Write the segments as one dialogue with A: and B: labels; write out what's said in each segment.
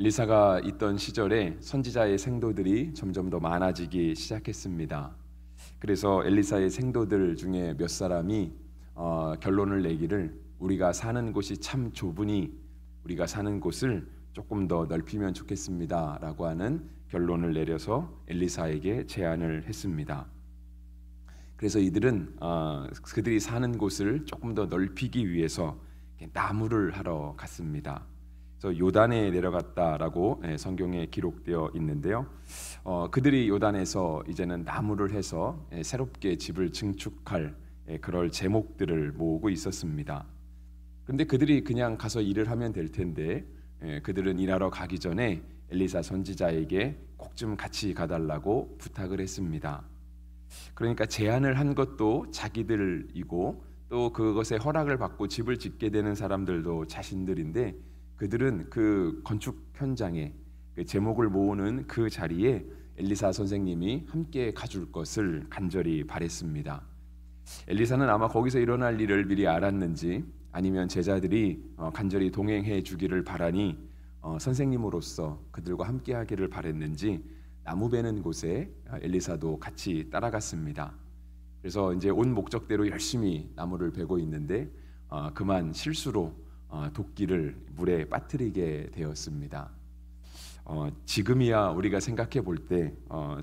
A: 엘리사가 있던 시절에 선지자의 생도들이 점점 더 많아지기 시작했습니다. 그래서 엘리사의 생도들 중에 몇 사람이 결론을 내기를 우리가 사는 곳이 참 좁으니 우리가 사는 곳을 조금 더 넓히면 좋겠습니다 라고 하는 결론을 내려서 엘리사에게 제안을 했습니다. 그래서 이들은 그들이 사는 곳을 조금 더 넓히기 위해서 나무를 하러 갔습니다. 그래서 요단에 내려갔다라고 성경에 기록되어 있는데요. 그들이 요단에서 이제는 나무를 해서 새롭게 집을 증축할 그럴 제목들을 모으고 있었습니다. 그런데 그들이 그냥 가서 일을 하면 될 텐데 그들은 일하러 가기 전에 엘리사 선지자에게 꼭 좀 같이 가달라고 부탁을 했습니다. 그러니까 제안을 한 것도 자기들이고 또 그것에 허락을 받고 집을 짓게 되는 사람들도 자신들인데 그들은 그 건축 현장에 그 제목을 모으는 그 자리에 엘리사 선생님이 함께 가줄 것을 간절히 바랬습니다. 엘리사는 아마 거기서 일어날 일을 미리 알았는지 아니면 제자들이 간절히 동행해 주기를 바라니 선생님으로서 그들과 함께 하기를 바랬는지 나무 베는 곳에 엘리사도 같이 따라갔습니다. 그래서 이제 온 목적대로 열심히 나무를 베고 있는데 그만 실수로 도끼를 물에 빠뜨리게 되었습니다. 지금이야 우리가 생각해 볼 때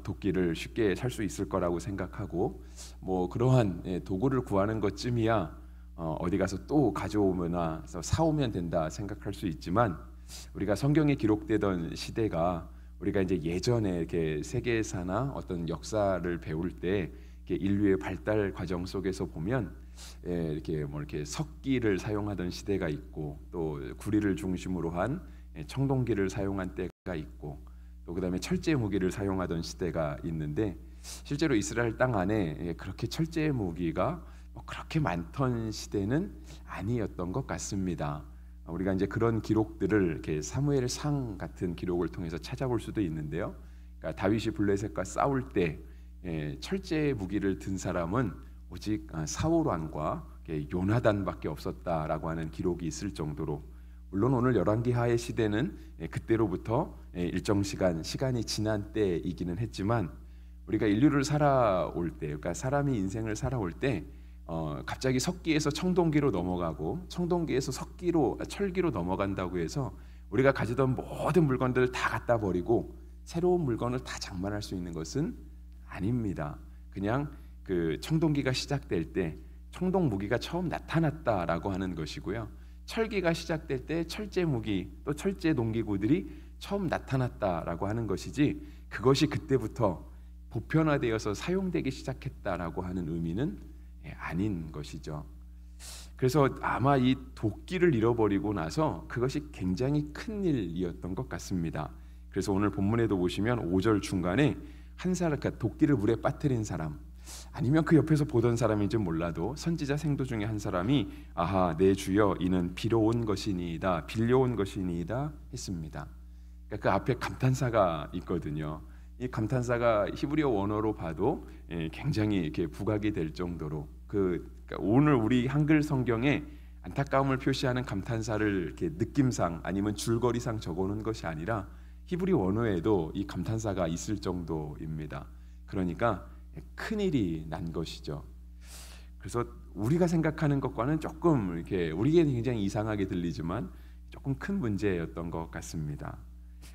A: 도끼를 쉽게 살 수 있을 거라고 생각하고 뭐 그러한 도구를 구하는 것쯤이야 어디 가서 또 가져오거나 사오면 된다 생각할 수 있지만 우리가 성경에 기록되던 시대가 우리가 이제 예전에 이렇게 세계사나 어떤 역사를 배울 때 인류의 발달 과정 속에서 보면 이렇게 석기를 사용하던 시대가 있고 또 구리를 중심으로 한 청동기를 사용한 때가 있고 또 그다음에 철제 무기를 사용하던 시대가 있는데 실제로 이스라엘 땅 안에 그렇게 철제 무기가 그렇게 많던 시대는 아니었던 것 같습니다. 우리가 이제 그런 기록들을 이렇게 사무엘상 같은 기록을 통해서 찾아볼 수도 있는데요. 그러니까 다윗이 블레셋과 싸울 때 철제 무기를 든 사람은 오직 사울 왕과 요나단밖에 없었다라고 하는 기록이 있을 정도로 물론 오늘 열왕기하의 시대는 그때로부터 일정 시간이 지난 때이기는 했지만 우리가 인류를 살아올 때, 그러니까 사람이 인생을 살아올 때 갑자기 석기에서 청동기로 넘어가고 청동기에서 철기로 넘어간다고 해서 우리가 가지던 모든 물건들을 다 갖다 버리고 새로운 물건을 다 장만할 수 있는 것은 아닙니다. 그냥 그 청동기가 시작될 때 청동 무기가 처음 나타났다라고 하는 것이고요. 철기가 시작될 때 철제 무기 또 철제 농기구들이 처음 나타났다라고 하는 것이지 그것이 그때부터 보편화되어서 사용되기 시작했다라고 하는 의미는 아닌 것이죠. 그래서 아마 이 도끼를 잃어버리고 나서 그것이 굉장히 큰 일이었던 것 같습니다. 그래서 오늘 본문에도 보시면 5절 중간에 한 사람, 그러니까 도끼를 물에 빠뜨린 사람 아니면 그 옆에서 보던 사람인지 몰라도 선지자 생도 중에 한 사람이 아하 내 주여 이는 빌려온 것이니이다 했습니다. 그러니까 그 앞에 감탄사가 있거든요. 이 감탄사가 히브리어 원어로 봐도 굉장히 이렇게 부각이 될 정도로 그러니까 오늘 우리 한글 성경에 안타까움을 표시하는 감탄사를 이렇게 느낌상 아니면 줄거리상 적어놓은 것이 아니라 히브리 원어에도 이 감탄사가 있을 정도입니다. 그러니까 큰 일이 난 것이죠. 그래서 우리가 생각하는 것과는 조금 이렇게 우리에게 굉장히 이상하게 들리지만 조금 큰 문제였던 것 같습니다.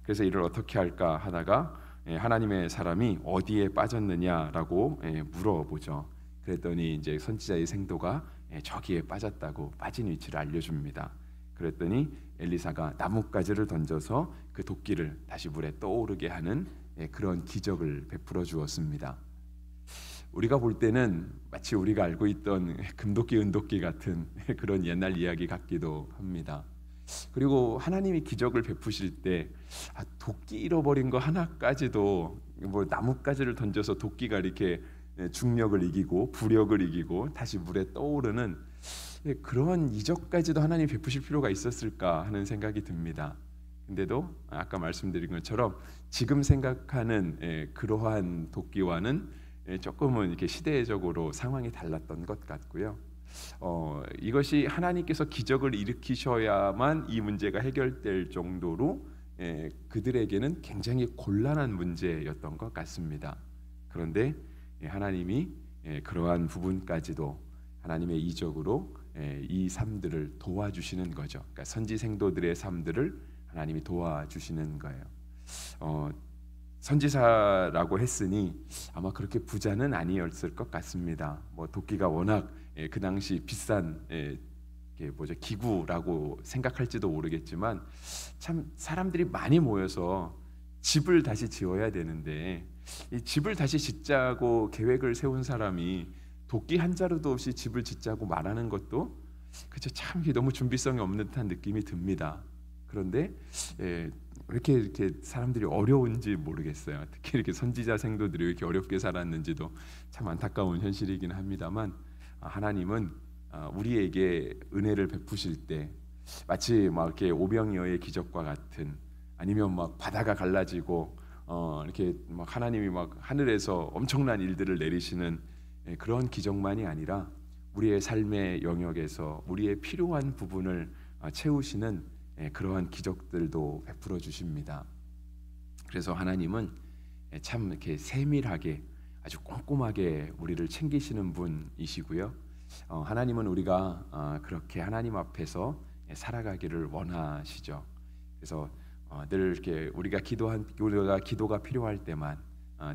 A: 그래서 이를 어떻게 할까 하다가 하나님의 사람이 어디에 빠졌느냐라고 물어보죠. 그랬더니 이제 선지자의 생도가 저기에 빠졌다고 빠진 위치를 알려줍니다. 그랬더니 엘리사가 나뭇가지를 던져서 그 도끼를 다시 물에 떠오르게 하는 그런 기적을 베풀어 주었습니다. 우리가 볼 때는 마치 우리가 알고 있던 금도끼 은도끼 같은 그런 옛날 이야기 같기도 합니다. 그리고 하나님이 기적을 베푸실 때 도끼 잃어버린 거 하나까지도 뭐 나뭇가지를 던져서 도끼가 이렇게 중력을 이기고 부력을 이기고 다시 물에 떠오르는 그런 이적까지도 하나님이 베푸실 필요가 있었을까 하는 생각이 듭니다. 근데도 아까 말씀드린 것처럼 지금 생각하는 그러한 도끼와는 조금은 이렇게 시대적으로 상황이 달랐던 것 같고요. 이것이 하나님께서 기적을 일으키셔야만 이 문제가 해결될 정도로 그들에게는 굉장히 곤란한 문제였던 것 같습니다. 그런데 하나님이 그러한 부분까지도 하나님의 이적으로 이 삶들을 도와주시는 거죠. 그러니까 선지 생도들의 삶들을 하나님이 도와주시는 거예요. 선지자라고 했으니 아마 그렇게 부자는 아니었을 것 같습니다. 뭐 도끼가 워낙 그 당시 비싼 기구라고 생각할지도 모르겠지만 참 사람들이 많이 모여서 집을 다시 지어야 되는데 이 집을 다시 짓자고 계획을 세운 사람이 도끼 한 자루도 없이 집을 짓자고 말하는 것도 그쵸, 참 너무 준비성이 없는 듯한 느낌이 듭니다. 그런데 왜 이렇게 사람들이 어려운지 모르겠어요. 특히 이렇게 선지자 생도들이 왜 이렇게 어렵게 살았는지도 참 안타까운 현실이긴 합니다만 하나님은 우리에게 은혜를 베푸실 때 마치 막 이렇게 오병이어의 기적과 같은 아니면 막 바다가 갈라지고 이렇게 막 하나님이 막 하늘에서 엄청난 일들을 내리시는 그런 기적만이 아니라 우리의 삶의 영역에서 우리의 필요한 부분을 채우시는 그러한 기적들도 베풀어 주십니다. 그래서 하나님은 참 이렇게 세밀하게 아주 꼼꼼하게 우리를 챙기시는 분이시고요. 하나님은 우리가 그렇게 하나님 앞에서 살아가기를 원하시죠. 그래서 늘 이렇게 우리가 기도가 필요할 때만,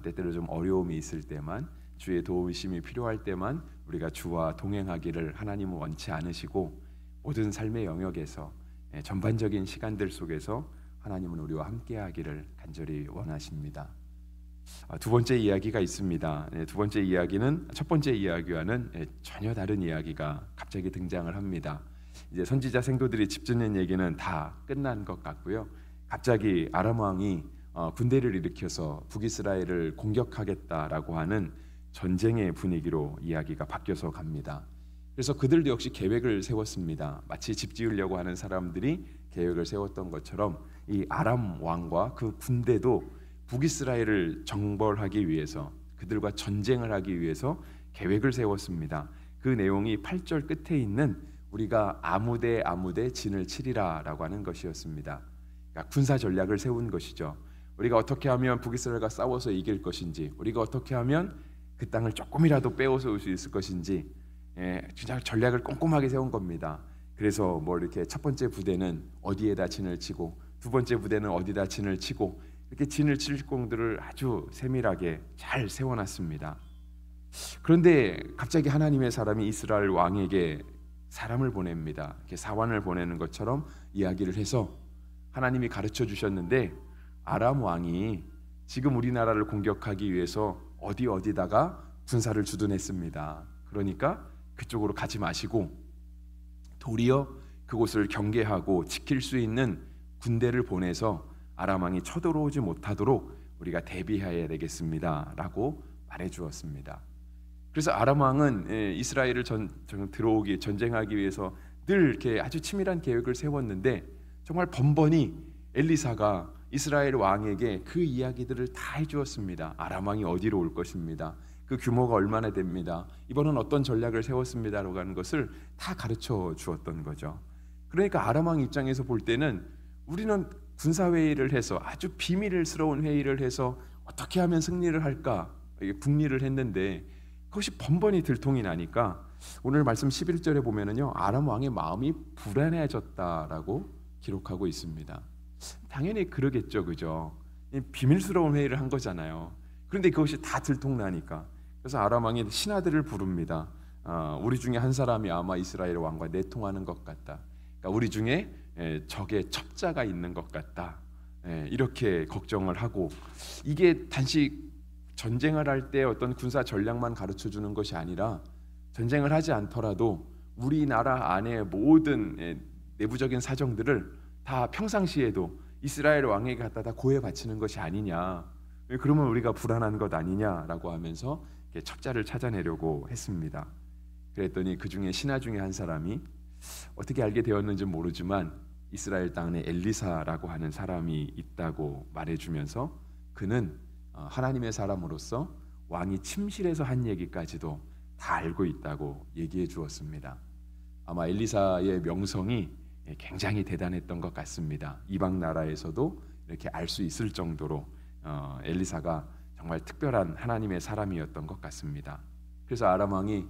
A: 때때로 좀 어려움이 있을 때만, 주의 도우심이 필요할 때만 우리가 주와 동행하기를 하나님은 원치 않으시고 모든 삶의 영역에서 전반적인 시간들 속에서 하나님은 우리와 함께하기를 간절히 원하십니다. 두 번째 이야기가 있습니다. 두 번째 이야기는 첫 번째 이야기와는 전혀 다른 이야기가 갑자기 등장을 합니다. 이제 선지자 생도들이 집 짓는 얘기는 다 끝난 것 같고요. 갑자기 아람 왕이 군대를 일으켜서 북이스라엘을 공격하겠다라고 하는 전쟁의 분위기로 이야기가 바뀌어서 갑니다. 그래서 그들도 역시 계획을 세웠습니다. 마치 집 지으려고 하는 사람들이 계획을 세웠던 것처럼 이 아람 왕과 그 군대도 북이스라엘을 정벌하기 위해서 그들과 전쟁을 하기 위해서 계획을 세웠습니다. 그 내용이 8절 끝에 있는 우리가 아무데 진을 치리라라고 하는 것이었습니다. 그러니까 군사 전략을 세운 것이죠. 우리가 어떻게 하면 북이스라엘과 싸워서 이길 것인지, 우리가 어떻게 하면 그 땅을 조금이라도 빼앗아 올 수 있을 것인지, 진짜 전략을 꼼꼼하게 세운 겁니다. 그래서 뭐 이렇게 첫 번째 부대는 어디에다 진을 치고, 두 번째 부대는 어디다 진을 치고, 이렇게 진을 칠 공들을 아주 세밀하게 잘 세워놨습니다. 그런데 갑자기 하나님의 사람이 이스라엘 왕에게 사람을 보냅니다. 이렇게 사환을 보내는 것처럼 이야기를 해서 하나님이 가르쳐 주셨는데 아람 왕이 지금 우리나라를 공격하기 위해서 어디다가 군사를 주둔했습니다. 그러니까 그쪽으로 가지 마시고 도리어 그곳을 경계하고 지킬 수 있는 군대를 보내서 아람 왕이 쳐들어오지 못하도록 우리가 대비해야 되겠습니다 라고 말해 주었습니다. 그래서 아람 왕은 이스라엘을 들어오기 전쟁하기 위해서 늘 이렇게 아주 치밀한 계획을 세웠는데 정말 번번이 엘리사가 이스라엘 왕에게 그 이야기들을 다 해주었습니다. 아람 왕이 어디로 올 것입니다. 그 규모가 얼마나 됩니다. 이번은 어떤 전략을 세웠습니다라고 하는 것을 다 가르쳐 주었던 거죠. 그러니까 아람 왕 입장에서 볼 때는 우리는 군사회의를 해서 아주 비밀스러운 회의를 해서 어떻게 하면 승리를 할까 궁리를 했는데 그것이 번번이 들통이 나니까 오늘 말씀 11절에 보면은요 아람 왕의 마음이 불안해졌다라고 기록하고 있습니다. 당연히 그러겠죠, 그죠? 비밀스러운 회의를 한 거잖아요. 그런데 그것이 다 들통나니까 그래서 아람 왕이 신하들을 부릅니다. 우리 중에 한 사람이 아마 이스라엘 왕과 내통하는 것 같다. 그러니까 우리 중에 적의 첩자가 있는 것 같다. 이렇게 걱정을 하고 이게 단지 전쟁을 할 때 어떤 군사 전략만 가르쳐 주는 것이 아니라 전쟁을 하지 않더라도 우리나라 안에 모든 내부적인 사정들을 다 평상시에도 이스라엘 왕에게 갖다 다 고해 바치는 것이 아니냐. 그러면 우리가 불안한 것 아니냐라고 하면서 첩자를 찾아내려고 했습니다. 그랬더니 그 중에 신하 중에 한 사람이 어떻게 알게 되었는지 모르지만 이스라엘 땅에 엘리사라고 하는 사람이 있다고 말해주면서 그는 하나님의 사람으로서 왕이 침실에서 한 얘기까지도 다 알고 있다고 얘기해 주었습니다. 아마 엘리사의 명성이 굉장히 대단했던 것 같습니다. 이방 나라에서도 이렇게 알 수 있을 정도로 엘리사가 정말 특별한 하나님의 사람이었던 것 같습니다. 그래서 아람 왕이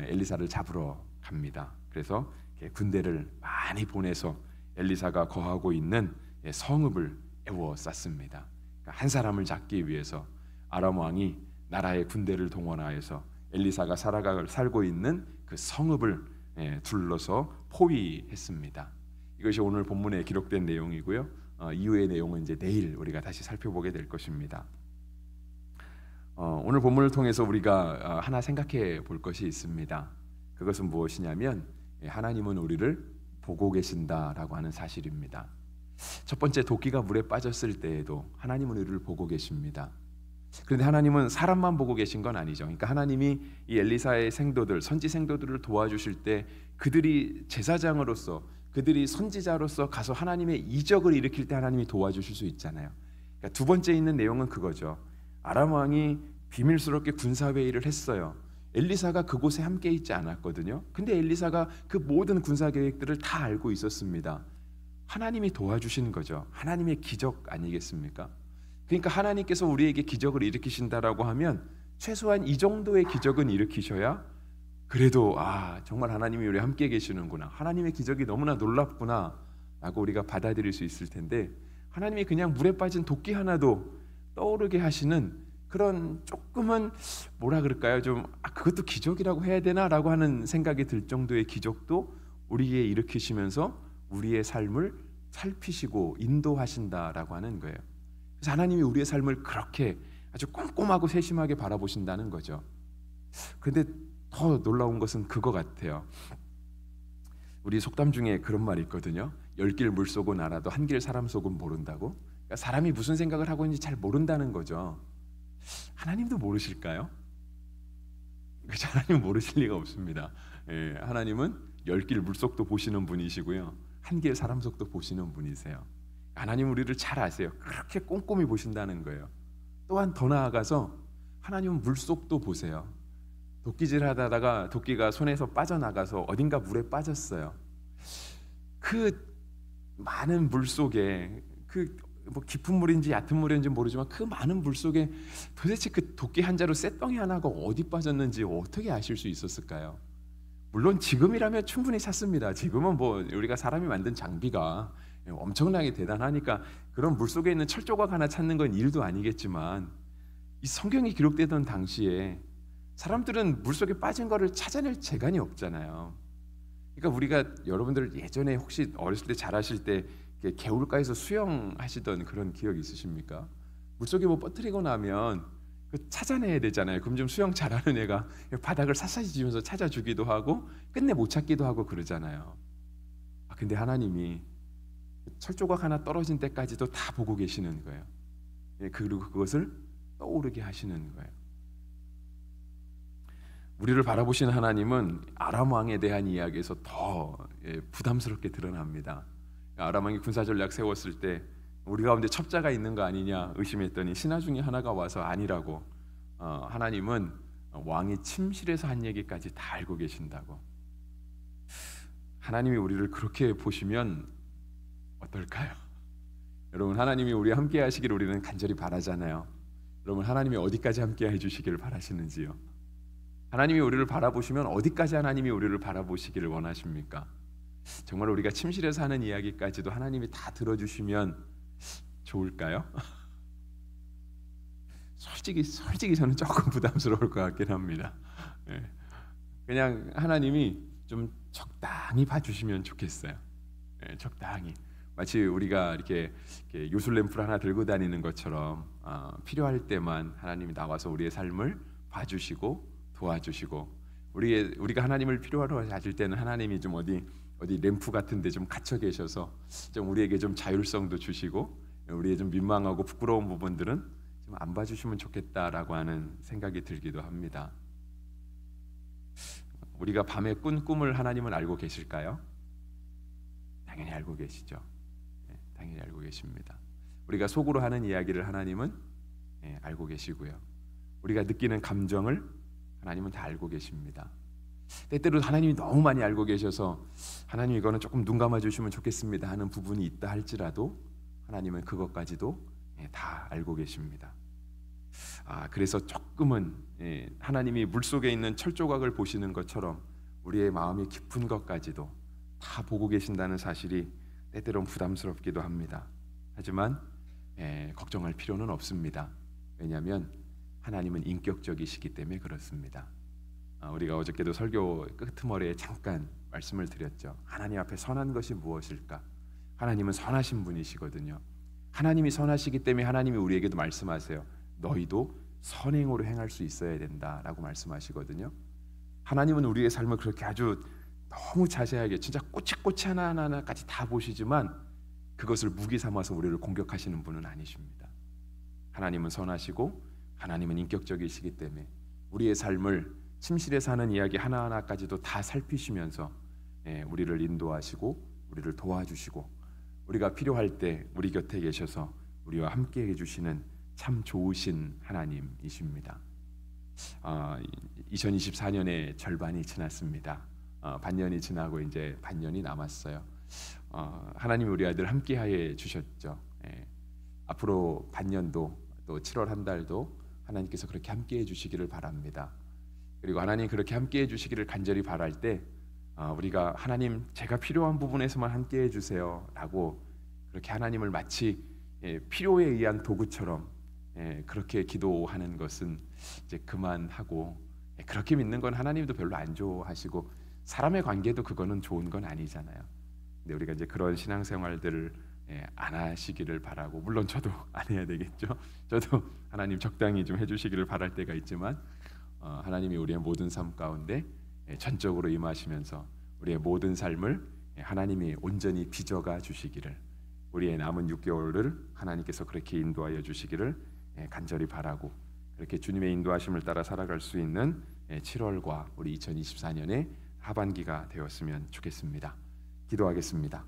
A: 엘리사를 잡으러 갑니다. 그래서 군대를 많이 보내서 엘리사가 거하고 있는 성읍을 에워쌌습니다. 그러니까 한 사람을 잡기 위해서 아람 왕이 나라의 군대를 동원하여서 엘리사가 살고 있는 그 성읍을 둘러서 포위했습니다. 이것이 오늘 본문에 기록된 내용이고요. 이후의 내용은 이제 내일 우리가 다시 살펴보게 될 것입니다. 오늘 본문을 통해서 우리가 하나 생각해 볼 것이 있습니다. 그것은 무엇이냐면 하나님은 우리를 보고 계신다라고 하는 사실입니다. 첫 번째, 도끼가 물에 빠졌을 때에도 하나님은 우리를 보고 계십니다. 그런데 하나님은 사람만 보고 계신 건 아니죠. 그러니까 하나님이 이 엘리사의 생도들, 선지 생도들을 도와주실 때 그들이 제사장으로서, 그들이 선지자로서 가서 하나님의 이적을 일으킬 때 하나님이 도와주실 수 있잖아요. 그러니까 두 번째 있는 내용은 그거죠. 아람 왕이 비밀스럽게 군사회의를 했어요. 엘리사가 그곳에 함께 있지 않았거든요. 근데 엘리사가 그 모든 군사 계획들을 다 알고 있었습니다. 하나님이 도와주신 거죠. 하나님의 기적 아니겠습니까? 그러니까 하나님께서 우리에게 기적을 일으키신다라고 하면 최소한 이 정도의 기적은 일으키셔야 그래도 정말 하나님이 우리 함께 계시는구나, 하나님의 기적이 너무나 놀랍구나 라고 우리가 받아들일 수 있을 텐데, 하나님이 그냥 물에 빠진 도끼 하나도 떠오르게 하시는 그런 조금은 뭐라 그럴까요? 좀 그것도 기적이라고 해야 되나라고 하는 생각이 들 정도의 기적도 우리에게 일으키시면서 우리의 삶을 살피시고 인도하신다라고 하는 거예요. 그래서 하나님이 우리의 삶을 그렇게 아주 꼼꼼하고 세심하게 바라보신다는 거죠. 그런데 더 놀라운 것은 그거 같아요. 우리 속담 중에 그런 말이 있거든요. 10길 물속은 알아도 한 길 사람 속은 모른다고. 그러니까 사람이 무슨 생각을 하고 있는지 잘 모른다는 거죠. 하나님도 모르실까요? 하나님은 모르실 리가 없습니다. 하나님은 10길 물속도 보시는 분이시고요, 한 길 사람 속도 보시는 분이세요. 하나님 우리를 잘 아세요. 그렇게 꼼꼼히 보신다는 거예요. 또한 더 나아가서 하나님은 물속도 보세요. 도끼질하다가 도끼가 손에서 빠져나가서 어딘가 물에 빠졌어요. 그 많은 물 속에 뭐 깊은 물인지 얕은 물인지 모르지만 그 많은 물 속에 도대체 그 도끼 한 자루 쇳덩이 하나가 어디 빠졌는지 어떻게 아실 수 있었을까요? 물론 지금이라면 충분히 찾습니다. 지금은 뭐 우리가 사람이 만든 장비가 엄청나게 대단하니까 그런 물 속에 있는 철조각 하나 찾는 건 일도 아니겠지만, 이 성경이 기록되던 당시에 사람들은 물 속에 빠진 거를 찾아낼 재간이 없잖아요. 그러니까 우리가 여러분들 예전에 혹시 어렸을 때 잘하실 때 개울가에서 수영하시던 그런 기억 있으십니까? 물속에 뭐 빠뜨리고 나면 찾아내야 되잖아요. 그럼 좀 수영 잘하는 애가 바닥을 샅샅이 뒤지면서 찾아주기도 하고 끝내 못 찾기도 하고 그러잖아요. 근데 하나님이 철조각 하나 떨어진 때까지도 다 보고 계시는 거예요. 그리고 그것을 떠오르게 하시는 거예요. 우리를 바라보시는 하나님은 아람 왕에 대한 이야기에서 더 부담스럽게 드러납니다. 아람 왕이 군사 전략 세웠을 때 우리 가운데 첩자가 있는 거 아니냐 의심했더니 신하 중에 하나가 와서 아니라고, 하나님은 왕이 침실에서 한 얘기까지 다 알고 계신다고. 하나님이 우리를 그렇게 보시면 어떨까요? 여러분, 하나님이 우리와 함께 하시길 우리는 간절히 바라잖아요. 여러분, 하나님이 어디까지 함께 해주시기를 바라시는지요? 하나님이 우리를 바라보시면 어디까지 하나님이 우리를 바라보시기를 원하십니까? 정말 우리가 침실에서 하는 이야기까지도 하나님이 다 들어주시면 좋을까요? 솔직히 저는 조금 부담스러울 것 같긴 합니다. 그냥 하나님이 좀 적당히 봐주시면 좋겠어요. 적당히. 마치 우리가 이렇게 요술램프를 하나 들고 다니는 것처럼 필요할 때만 하나님이 나와서 우리의 삶을 봐주시고 도와주시고, 우리가 하나님을 필요로 하실 때는 하나님이 좀 어디 램프 같은데 좀 갇혀 계셔서 좀 우리에게 좀 자율성도 주시고, 우리의 좀 민망하고 부끄러운 부분들은 좀 안 봐주시면 좋겠다라고 하는 생각이 들기도 합니다. 우리가 밤에 꾼 꿈을 하나님은 알고 계실까요? 당연히 알고 계시죠. 당연히 알고 계십니다. 우리가 속으로 하는 이야기를 하나님은 알고 계시고요. 우리가 느끼는 감정을 하나님은 다 알고 계십니다. 때때로 하나님이 너무 많이 알고 계셔서 하나님 이거는 조금 눈 감아 주시면 좋겠습니다 하는 부분이 있다 할지라도 하나님은 그것까지도 다 알고 계십니다. 그래서 조금은 하나님이 물속에 있는 철조각을 보시는 것처럼 우리의 마음이 깊은 것까지도 다 보고 계신다는 사실이 때때로는 부담스럽기도 합니다. 하지만 걱정할 필요는 없습니다. 왜냐하면 하나님은 인격적이시기 때문에 그렇습니다. 우리가 어저께도 설교 끄트머리에 잠깐 말씀을 드렸죠. 하나님 앞에 선한 것이 무엇일까? 하나님은 선하신 분이시거든요. 하나님이 선하시기 때문에 하나님이 우리에게도 말씀하세요. 너희도 선행으로 행할 수 있어야 된다라고 말씀하시거든요. 하나님은 우리의 삶을 그렇게 아주 너무 자세하게 진짜 꼬치꼬치 하나하나까지 다 보시지만 그것을 무기 삼아서 우리를 공격하시는 분은 아니십니다. 하나님은 선하시고 하나님은 인격적이시기 때문에 우리의 삶을 침실에 사는 이야기 하나하나까지도 다 살피시면서 우리를 인도하시고 우리를 도와주시고 우리가 필요할 때 우리 곁에 계셔서 우리와 함께 해주시는 참 좋으신 하나님이십니다. 2024년의 절반이 지났습니다. 반년이 지나고 이제 반년이 남았어요. 하나님이 우리 아이들 함께하여 주셨죠. 앞으로 반년도 또 7월 한 달도 하나님께서 그렇게 함께해 주시기를 바랍니다. 그리고 하나님 그렇게 함께해 주시기를 간절히 바랄 때 우리가 하나님 제가 필요한 부분에서만 함께해 주세요 라고 그렇게 하나님을 마치 필요에 의한 도구처럼 그렇게 기도하는 것은 이제 그만하고 그렇게 믿는 건 하나님도 별로 안 좋아하시고 사람의 관계도 그거는 좋은 건 아니잖아요. 근데 우리가 이제 그런 신앙생활들을 안 하시기를 바라고, 물론 저도 안 해야 되겠죠. 저도 하나님 적당히 좀 해주시기를 바랄 때가 있지만 하나님이 우리의 모든 삶 가운데 전적으로 임하시면서 우리의 모든 삶을 하나님이 온전히 빚어가 주시기를, 우리의 남은 6개월을 하나님께서 그렇게 인도하여 주시기를 간절히 바라고, 그렇게 주님의 인도하심을 따라 살아갈 수 있는 7월과 우리 2024년의 하반기가 되었으면 좋겠습니다. 기도하겠습니다.